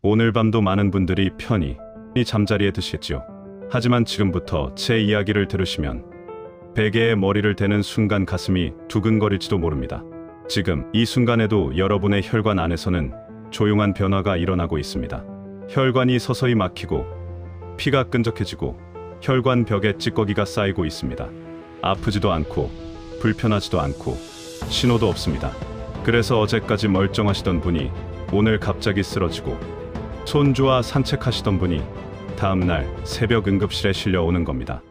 오늘 밤도 많은 분들이 편히 잠자리에 드시겠죠. 하지만 지금부터 제 이야기를 들으시면 베개에 머리를 대는 순간 가슴이 두근거릴지도 모릅니다. 지금 이 순간에도 여러분의 혈관 안에서는 조용한 변화가 일어나고 있습니다. 혈관이 서서히 막히고 피가 끈적해지고 혈관 벽에 찌꺼기가 쌓이고 있습니다. 아프지도 않고 불편하지도 않고 신호도 없습니다. 그래서 어제까지 멀쩡하시던 분이 오늘 갑자기 쓰러지고 손주와 산책하시던 분이 다음날 새벽 응급실에 실려오는 겁니다.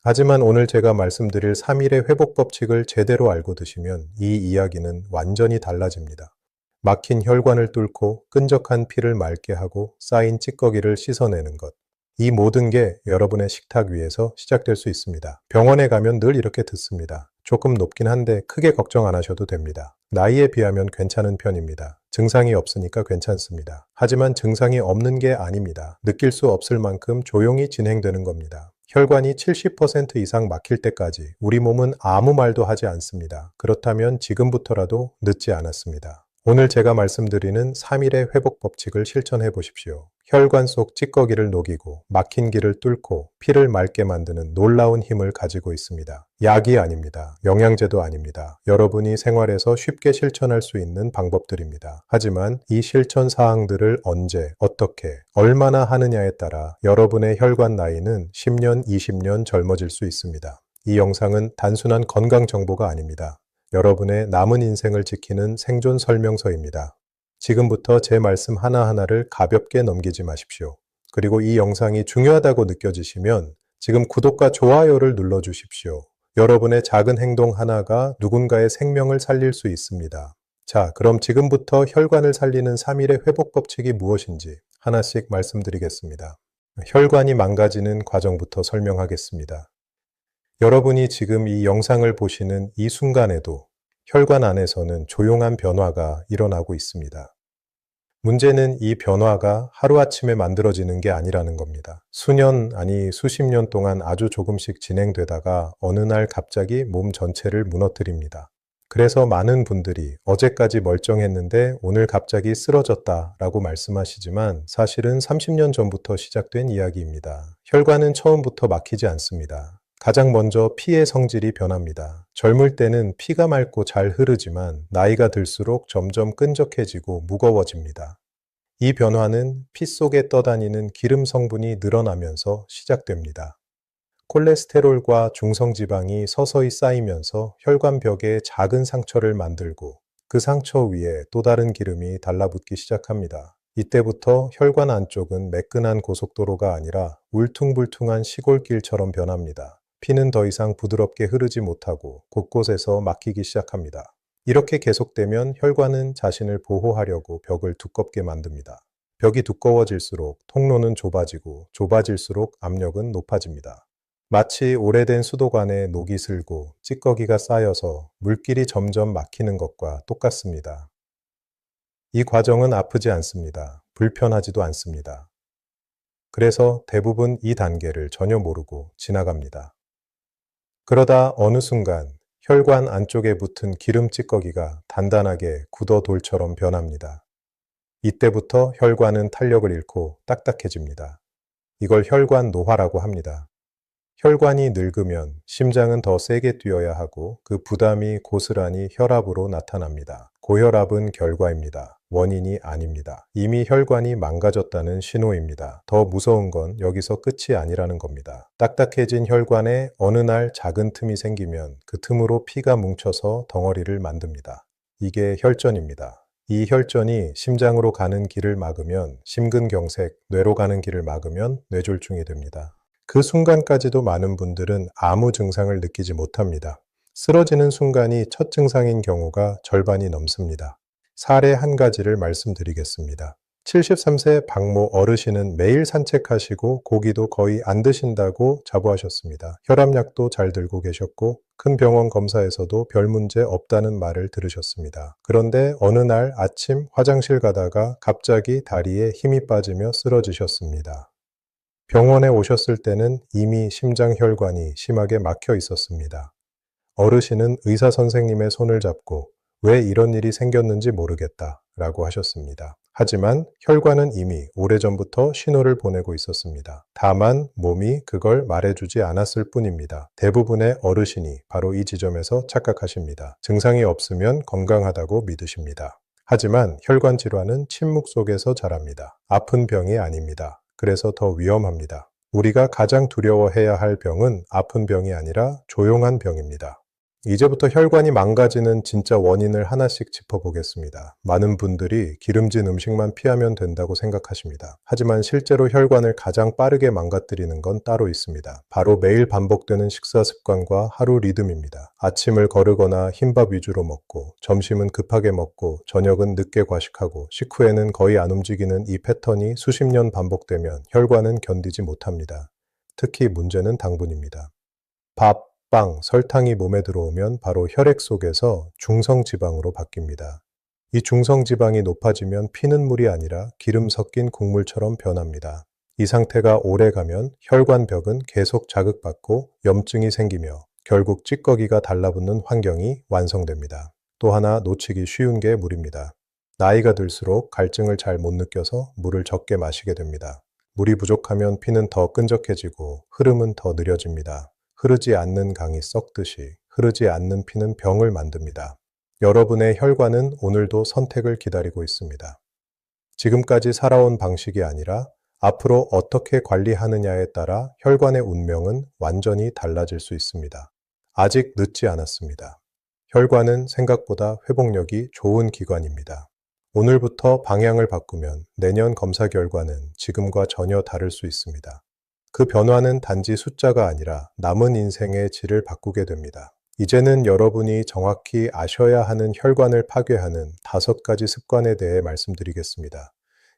하지만 오늘 제가 말씀드릴 3일의 회복 법칙을 제대로 알고 드시면 이 이야기는 완전히 달라집니다. 막힌 혈관을 뚫고 끈적한 피를 맑게 하고 쌓인 찌꺼기를 씻어내는 것. 이 모든 게 여러분의 식탁 위에서 시작될 수 있습니다. 병원에 가면 늘 이렇게 듣습니다. 조금 높긴 한데 크게 걱정 안 하셔도 됩니다. 나이에 비하면 괜찮은 편입니다. 증상이 없으니까 괜찮습니다. 하지만 증상이 없는 게 아닙니다. 느낄 수 없을 만큼 조용히 진행되는 겁니다. 혈관이 70% 이상 막힐 때까지 우리 몸은 아무 말도 하지 않습니다. 그렇다면 지금부터라도 늦지 않았습니다. 오늘 제가 말씀드리는 3일의 회복 법칙을 실천해 보십시오. 혈관 속 찌꺼기를 녹이고 막힌 길을 뚫고 피를 맑게 만드는 놀라운 힘을 가지고 있습니다. 약이 아닙니다. 영양제도 아닙니다. 여러분이 생활에서 쉽게 실천할 수 있는 방법들입니다. 하지만 이 실천 사항들을 언제, 어떻게, 얼마나 하느냐에 따라 여러분의 혈관 나이는 10년, 20년 젊어질 수 있습니다. 이 영상은 단순한 건강 정보가 아닙니다. 여러분의 남은 인생을 지키는 생존 설명서입니다. 지금부터 제 말씀 하나하나를 가볍게 넘기지 마십시오. 그리고 이 영상이 중요하다고 느껴지시면 지금 구독과 좋아요를 눌러주십시오. 여러분의 작은 행동 하나가 누군가의 생명을 살릴 수 있습니다. 자, 그럼 지금부터 혈관을 살리는 3일의 회복 법칙이 무엇인지 하나씩 말씀드리겠습니다. 혈관이 망가지는 과정부터 설명하겠습니다. 여러분이 지금 이 영상을 보시는 이 순간에도 혈관 안에서는 조용한 변화가 일어나고 있습니다. 문제는 이 변화가 하루아침에 만들어지는 게 아니라는 겁니다. 수년, 아니 수십 년 동안 아주 조금씩 진행되다가 어느 날 갑자기 몸 전체를 무너뜨립니다. 그래서 많은 분들이 어제까지 멀쩡했는데 오늘 갑자기 쓰러졌다라고 말씀하시지만 사실은 30년 전부터 시작된 이야기입니다. 혈관은 처음부터 막히지 않습니다. 가장 먼저 피의 성질이 변합니다. 젊을 때는 피가 맑고 잘 흐르지만 나이가 들수록 점점 끈적해지고 무거워집니다. 이 변화는 피 속에 떠다니는 기름 성분이 늘어나면서 시작됩니다. 콜레스테롤과 중성지방이 서서히 쌓이면서 혈관벽에 작은 상처를 만들고 그 상처 위에 또 다른 기름이 달라붙기 시작합니다. 이때부터 혈관 안쪽은 매끈한 고속도로가 아니라 울퉁불퉁한 시골길처럼 변합니다. 피는 더 이상 부드럽게 흐르지 못하고 곳곳에서 막히기 시작합니다. 이렇게 계속되면 혈관은 자신을 보호하려고 벽을 두껍게 만듭니다. 벽이 두꺼워질수록 통로는 좁아지고 좁아질수록 압력은 높아집니다. 마치 오래된 수도관에 녹이 슬고 찌꺼기가 쌓여서 물길이 점점 막히는 것과 똑같습니다. 이 과정은 아프지 않습니다. 불편하지도 않습니다. 그래서 대부분 이 단계를 전혀 모르고 지나갑니다. 그러다 어느 순간 혈관 안쪽에 붙은 기름 찌꺼기가 단단하게 굳어 돌처럼 변합니다. 이때부터 혈관은 탄력을 잃고 딱딱해집니다. 이걸 혈관 노화라고 합니다. 혈관이 늙으면 심장은 더 세게 뛰어야 하고 그 부담이 고스란히 혈압으로 나타납니다. 고혈압은 결과입니다. 원인이 아닙니다. 이미 혈관이 망가졌다는 신호입니다. 더 무서운 건 여기서 끝이 아니라는 겁니다. 딱딱해진 혈관에 어느 날 작은 틈이 생기면 그 틈으로 피가 뭉쳐서 덩어리를 만듭니다. 이게 혈전입니다. 이 혈전이 심장으로 가는 길을 막으면 심근경색, 뇌로 가는 길을 막으면 뇌졸중이 됩니다. 그 순간까지도 많은 분들은 아무 증상을 느끼지 못합니다. 쓰러지는 순간이 첫 증상인 경우가 절반이 넘습니다. 사례 한 가지를 말씀드리겠습니다. 73세 박모 어르신은 매일 산책하시고 고기도 거의 안 드신다고 자부하셨습니다. 혈압약도 잘 들고 계셨고 큰 병원 검사에서도 별 문제 없다는 말을 들으셨습니다. 그런데 어느 날 아침 화장실 가다가 갑자기 다리에 힘이 빠지며 쓰러지셨습니다. 병원에 오셨을 때는 이미 심장혈관이 심하게 막혀 있었습니다. 어르신은 의사 선생님의 손을 잡고 왜 이런 일이 생겼는지 모르겠다 라고 하셨습니다. 하지만 혈관은 이미 오래전부터 신호를 보내고 있었습니다. 다만 몸이 그걸 말해주지 않았을 뿐입니다. 대부분의 어르신이 바로 이 지점에서 착각하십니다. 증상이 없으면 건강하다고 믿으십니다. 하지만 혈관 질환은 침묵 속에서 자랍니다. 아픈 병이 아닙니다. 그래서 더 위험합니다. 우리가 가장 두려워해야 할 병은 아픈 병이 아니라 조용한 병입니다. 이제부터 혈관이 망가지는 진짜 원인을 하나씩 짚어보겠습니다. 많은 분들이 기름진 음식만 피하면 된다고 생각하십니다. 하지만 실제로 혈관을 가장 빠르게 망가뜨리는 건 따로 있습니다. 바로 매일 반복되는 식사 습관과 하루 리듬입니다. 아침을 거르거나 흰밥 위주로 먹고, 점심은 급하게 먹고, 저녁은 늦게 과식하고, 식후에는 거의 안 움직이는 이 패턴이 수십 년 반복되면 혈관은 견디지 못합니다. 특히 문제는 당분입니다. 밥, 빵, 설탕이 몸에 들어오면 바로 혈액 속에서 중성지방으로 바뀝니다. 이 중성지방이 높아지면 피는 물이 아니라 기름 섞인 국물처럼 변합니다. 이 상태가 오래 가면 혈관벽은 계속 자극받고 염증이 생기며 결국 찌꺼기가 달라붙는 환경이 완성됩니다. 또 하나 놓치기 쉬운 게 물입니다. 나이가 들수록 갈증을 잘 못 느껴서 물을 적게 마시게 됩니다. 물이 부족하면 피는 더 끈적해지고 흐름은 더 느려집니다. 흐르지 않는 강이 썩듯이 흐르지 않는 피는 병을 만듭니다. 여러분의 혈관은 오늘도 선택을 기다리고 있습니다. 지금까지 살아온 방식이 아니라 앞으로 어떻게 관리하느냐에 따라 혈관의 운명은 완전히 달라질 수 있습니다. 아직 늦지 않았습니다. 혈관은 생각보다 회복력이 좋은 기관입니다. 오늘부터 방향을 바꾸면 내년 검사 결과는 지금과 전혀 다를 수 있습니다. 그 변화는 단지 숫자가 아니라 남은 인생의 질을 바꾸게 됩니다. 이제는 여러분이 정확히 아셔야 하는 혈관을 파괴하는 5가지 습관에 대해 말씀드리겠습니다.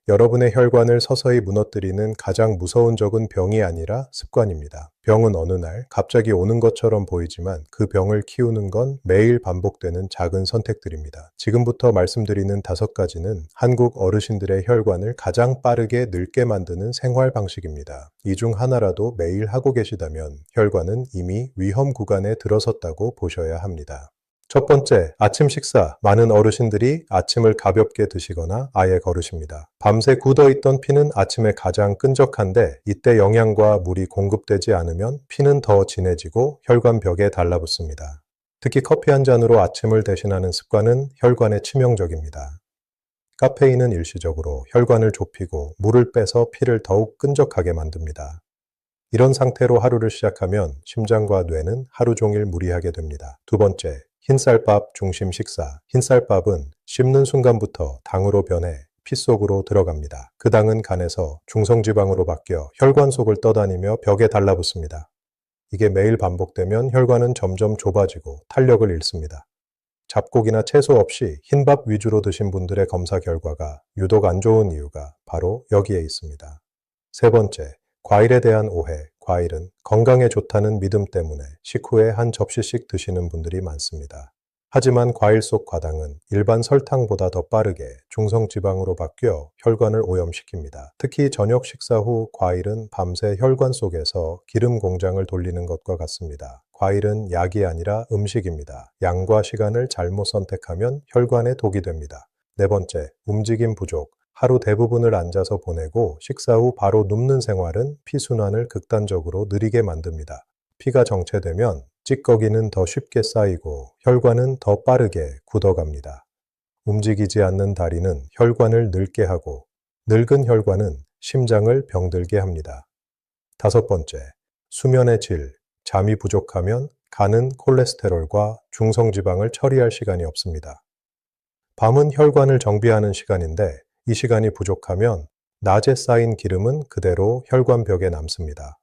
여러분의 혈관을 서서히 무너뜨리는 가장 무서운 적은 병이 아니라 습관입니다. 병은 어느 날 갑자기 오는 것처럼 보이지만 그 병을 키우는 건 매일 반복되는 작은 선택들입니다. 지금부터 말씀드리는 5가지는 한국 어르신들의 혈관을 가장 빠르게 늙게 만드는 생활 방식입니다. 이 중 하나라도 매일 하고 계시다면 혈관은 이미 위험 구간에 들어섰다고 보셔야 합니다. 첫 번째, 아침 식사. 많은 어르신들이 아침을 가볍게 드시거나 아예 거르십니다. 밤새 굳어있던 피는 아침에 가장 끈적한데 이때 영양과 물이 공급되지 않으면 피는 더 진해지고 혈관벽에 달라붙습니다. 특히 커피 한 잔으로 아침을 대신하는 습관은 혈관에 치명적입니다. 카페인은 일시적으로 혈관을 좁히고 물을 빼서 피를 더욱 끈적하게 만듭니다. 이런 상태로 하루를 시작하면 심장과 뇌는 하루 종일 무리하게 됩니다. 두 번째, 흰쌀밥 중심 식사. 흰쌀밥은 씹는 순간부터 당으로 변해 피 속으로 들어갑니다. 그 당은 간에서 중성지방으로 바뀌어 혈관 속을 떠다니며 벽에 달라붙습니다. 이게 매일 반복되면 혈관은 점점 좁아지고 탄력을 잃습니다. 잡곡이나 채소 없이 흰밥 위주로 드신 분들의 검사 결과가 유독 안 좋은 이유가 바로 여기에 있습니다. 세 번째, 과일에 대한 오해. 과일은 건강에 좋다는 믿음 때문에 식후에 한 접시씩 드시는 분들이 많습니다. 하지만 과일 속 과당은 일반 설탕보다 더 빠르게 중성지방으로 바뀌어 혈관을 오염시킵니다. 특히 저녁 식사 후 과일은 밤새 혈관 속에서 기름 공장을 돌리는 것과 같습니다. 과일은 약이 아니라 음식입니다. 양과 시간을 잘못 선택하면 혈관에 독이 됩니다. 네 번째, 움직임 부족. 하루 대부분을 앉아서 보내고 식사 후 바로 눕는 생활은 피순환을 극단적으로 느리게 만듭니다. 피가 정체되면 찌꺼기는 더 쉽게 쌓이고 혈관은 더 빠르게 굳어갑니다. 움직이지 않는 다리는 혈관을 늙게 하고 늙은 혈관은 심장을 병들게 합니다. 다섯 번째, 수면의 질. 잠이 부족하면 간은 콜레스테롤과 중성지방을 처리할 시간이 없습니다. 밤은 혈관을 정비하는 시간인데 이 시간이 부족하면 낮에 쌓인 기름은 그대로 혈관벽에 남습니다.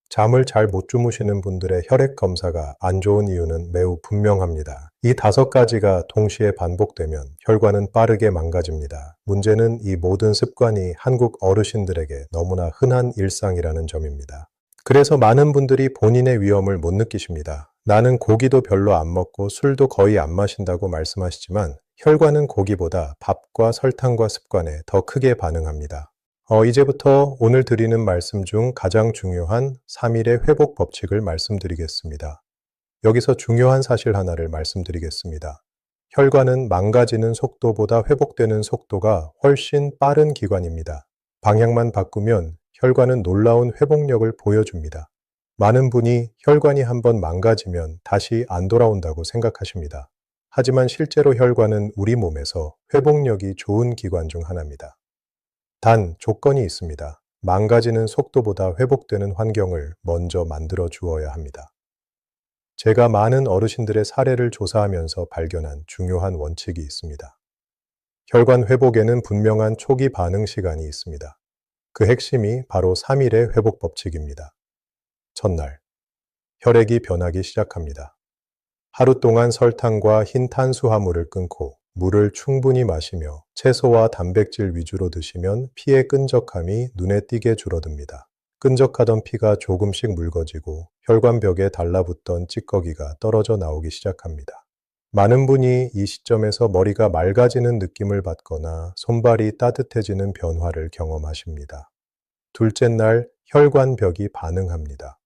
잠을 잘 못 주무시는 분들의 혈액 검사가 안 좋은 이유는 매우 분명합니다. 이 5가지가 동시에 반복되면 혈관은 빠르게 망가집니다. 문제는 이 모든 습관이 한국 어르신들에게 너무나 흔한 일상이라는 점입니다. 그래서 많은 분들이 본인의 위험을 못 느끼십니다. 나는 고기도 별로 안 먹고 술도 거의 안 마신다고 말씀하시지만 혈관은 고기보다 밥과 설탕과 습관에 더 크게 반응합니다. 이제부터 오늘 드리는 말씀 중 가장 중요한 3일의 회복 법칙을 말씀드리겠습니다. 여기서 중요한 사실 하나를 말씀드리겠습니다. 혈관은 망가지는 속도보다 회복되는 속도가 훨씬 빠른 기관입니다. 방향만 바꾸면 혈관은 놀라운 회복력을 보여줍니다. 많은 분이 혈관이 한번 망가지면 다시 안 돌아온다고 생각하십니다. 하지만 실제로 혈관은 우리 몸에서 회복력이 좋은 기관 중 하나입니다. 단, 조건이 있습니다. 망가지는 속도보다 회복되는 환경을 먼저 만들어 주어야 합니다. 제가 많은 어르신들의 사례를 조사하면서 발견한 중요한 원칙이 있습니다. 혈관 회복에는 분명한 초기 반응 시간이 있습니다. 그 핵심이 바로 3일의 회복 법칙입니다. 첫날, 혈액이 변하기 시작합니다. 하루 동안 설탕과 흰 탄수화물을 끊고 물을 충분히 마시며 채소와 단백질 위주로 드시면 피의 끈적함이 눈에 띄게 줄어듭니다. 끈적하던 피가 조금씩 묽어지고 혈관벽에 달라붙던 찌꺼기가 떨어져 나오기 시작합니다. 많은 분이 이 시점에서 머리가 맑아지는 느낌을 받거나 손발이 따뜻해지는 변화를 경험하십니다. 둘째 날 혈관벽이 반응합니다.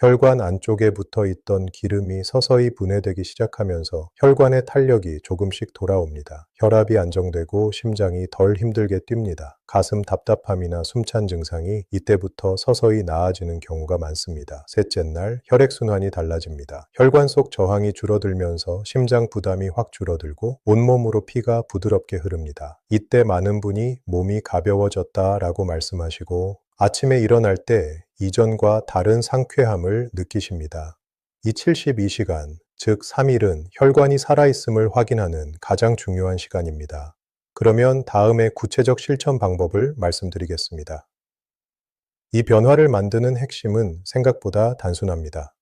혈관 안쪽에 붙어 있던 기름이 서서히 분해되기 시작하면서 혈관의 탄력이 조금씩 돌아옵니다. 혈압이 안정되고 심장이 덜 힘들게 뜁니다. 가슴 답답함이나 숨찬 증상이 이때부터 서서히 나아지는 경우가 많습니다. 셋째 날 혈액순환이 달라집니다. 혈관 속 저항이 줄어들면서 심장 부담이 확 줄어들고 온몸으로 피가 부드럽게 흐릅니다. 이때 많은 분이 몸이 가벼워졌다라고 말씀하시고 아침에 일어날 때 이전과 다른 상쾌함을 느끼십니다. 이 72시간, 즉 3일은 혈관이 살아있음을 확인하는 가장 중요한 시간입니다. 그러면 다음에 구체적 실천 방법을 말씀드리겠습니다. 이 변화를 만드는 핵심은 생각보다 단순합니다.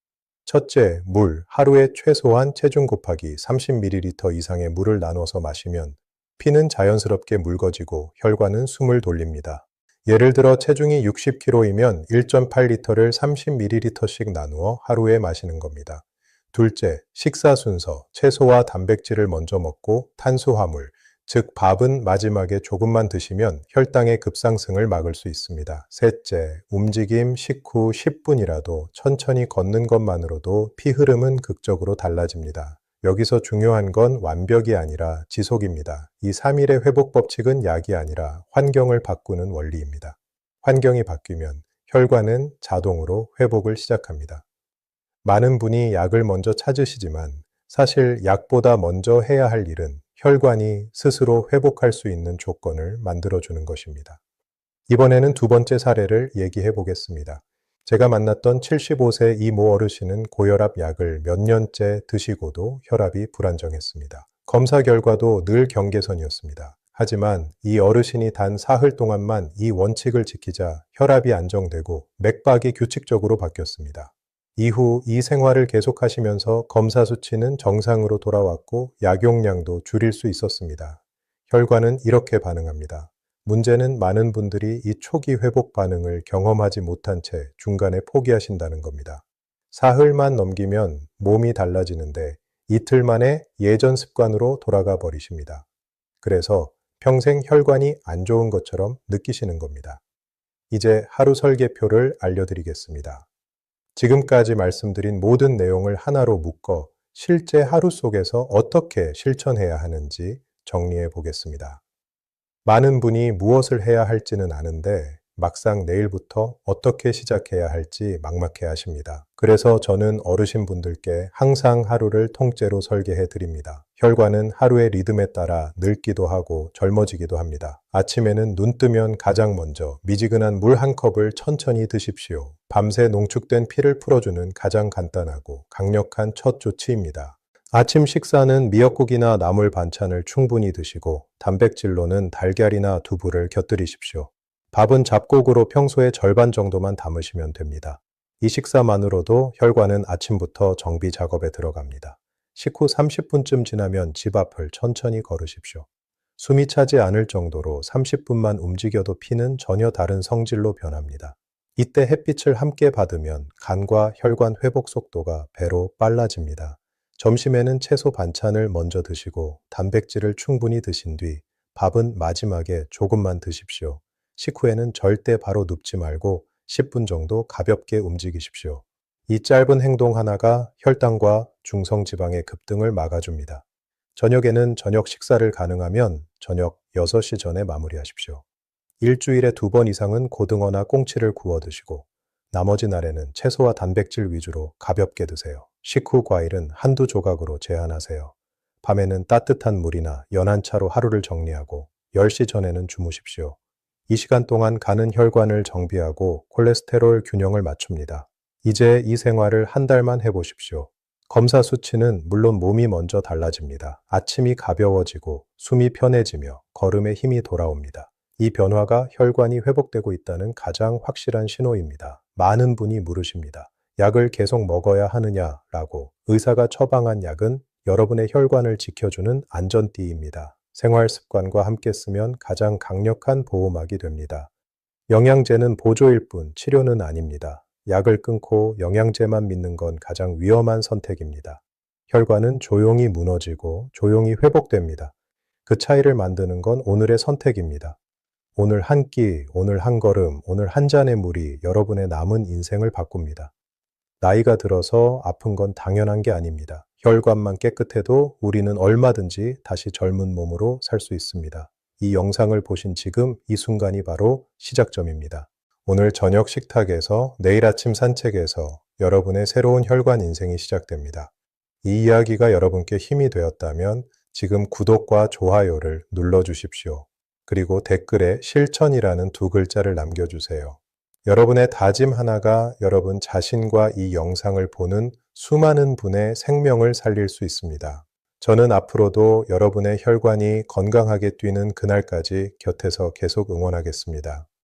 첫째, 물, 하루에 최소한 체중 곱하기 30ml 이상의 물을 나눠서 마시면 피는 자연스럽게 묽어지고 혈관은 숨을 돌립니다. 예를 들어 체중이 60kg이면 1.8리터를 30ml씩 나누어 하루에 마시는 겁니다. 둘째, 식사 순서, 채소와 단백질을 먼저 먹고 탄수화물, 즉 밥은 마지막에 조금만 드시면 혈당의 급상승을 막을 수 있습니다. 셋째, 움직임 식후 10분이라도 천천히 걷는 것만으로도 피 흐름은 극적으로 달라집니다. 여기서 중요한 건 완벽이 아니라 지속입니다. 이 3일의 회복 법칙은 약이 아니라 환경을 바꾸는 원리입니다. 환경이 바뀌면 혈관은 자동으로 회복을 시작합니다. 많은 분이 약을 먼저 찾으시지만 사실 약보다 먼저 해야 할 일은 혈관이 스스로 회복할 수 있는 조건을 만들어주는 것입니다. 이번에는 두 번째 사례를 얘기해 보겠습니다. 제가 만났던 75세 이모 어르신은 고혈압 약을 몇 년째 드시고도 혈압이 불안정했습니다. 검사 결과도 늘 경계선이었습니다. 하지만 이 어르신이 단 사흘 동안만 이 원칙을 지키자 혈압이 안정되고 맥박이 규칙적으로 바뀌었습니다. 이후 이 생활을 계속하시면서 검사 수치는 정상으로 돌아왔고 약용량도 줄일 수 있었습니다. 혈관은 이렇게 반응합니다. 문제는 많은 분들이 이 초기 회복 반응을 경험하지 못한 채 중간에 포기하신다는 겁니다. 사흘만 넘기면 몸이 달라지는데 이틀 만에 예전 습관으로 돌아가 버리십니다. 그래서 평생 혈관이 안 좋은 것처럼 느끼시는 겁니다. 이제 하루 설계표를 알려드리겠습니다. 지금까지 말씀드린 모든 내용을 하나로 묶어 실제 하루 속에서 어떻게 실천해야 하는지 정리해 보겠습니다. 많은 분이 무엇을 해야 할지는 아는데 막상 내일부터 어떻게 시작해야 할지 막막해 하십니다. 그래서 저는 어르신분들께 항상 하루를 통째로 설계해 드립니다. 혈관은 하루의 리듬에 따라 늙기도 하고 젊어지기도 합니다. 아침에는 눈 뜨면 가장 먼저 미지근한 물 한 컵을 천천히 드십시오. 밤새 농축된 피를 풀어주는 가장 간단하고 강력한 첫 조치입니다. 아침 식사는 미역국이나 나물 반찬을 충분히 드시고 단백질로는 달걀이나 두부를 곁들이십시오. 밥은 잡곡으로 평소의 절반 정도만 담으시면 됩니다. 이 식사만으로도 혈관은 아침부터 정비 작업에 들어갑니다. 식후 30분쯤 지나면 집 앞을 천천히 걸으십시오. 숨이 차지 않을 정도로 30분만 움직여도 피는 전혀 다른 성질로 변합니다. 이때 햇빛을 함께 받으면 간과 혈관 회복 속도가 배로 빨라집니다. 점심에는 채소 반찬을 먼저 드시고 단백질을 충분히 드신 뒤 밥은 마지막에 조금만 드십시오. 식후에는 절대 바로 눕지 말고 10분 정도 가볍게 움직이십시오. 이 짧은 행동 하나가 혈당과 중성지방의 급등을 막아줍니다. 저녁에는 저녁 식사를 가능하면 저녁 6시 전에 마무리하십시오. 일주일에 2번 이상은 고등어나 꽁치를 구워 드시고 나머지 날에는 채소와 단백질 위주로 가볍게 드세요. 식후 과일은 한두 조각으로 제한하세요. 밤에는 따뜻한 물이나 연한 차로 하루를 정리하고 10시 전에는 주무십시오. 이 시간 동안 가는 혈관을 정비하고 콜레스테롤 균형을 맞춥니다. 이제 이 생활을 한 달만 해보십시오. 검사 수치는 물론 몸이 먼저 달라집니다. 아침이 가벼워지고 숨이 편해지며 걸음에 힘이 돌아옵니다. 이 변화가 혈관이 회복되고 있다는 가장 확실한 신호입니다. 많은 분이 물으십니다. 약을 계속 먹어야 하느냐라고. 의사가 처방한 약은 여러분의 혈관을 지켜주는 안전띠입니다. 생활 습관과 함께 쓰면 가장 강력한 보호막이 됩니다. 영양제는 보조일 뿐 치료는 아닙니다. 약을 끊고 영양제만 믿는 건 가장 위험한 선택입니다. 혈관은 조용히 무너지고 조용히 회복됩니다. 그 차이를 만드는 건 오늘의 선택입니다. 오늘 한 끼, 오늘 한 걸음, 오늘 한 잔의 물이 여러분의 남은 인생을 바꿉니다. 나이가 들어서 아픈 건 당연한 게 아닙니다. 혈관만 깨끗해도 우리는 얼마든지 다시 젊은 몸으로 살 수 있습니다. 이 영상을 보신 지금 이 순간이 바로 시작점입니다. 오늘 저녁 식탁에서 내일 아침 산책에서 여러분의 새로운 혈관 인생이 시작됩니다. 이 이야기가 여러분께 힘이 되었다면 지금 구독과 좋아요를 눌러주십시오. 그리고 댓글에 실천이라는 2글자를 남겨주세요. 여러분의 다짐 하나가 여러분 자신과 이 영상을 보는 수많은 분의 생명을 살릴 수 있습니다. 저는 앞으로도 여러분의 혈관이 건강하게 뛰는 그날까지 곁에서 계속 응원하겠습니다.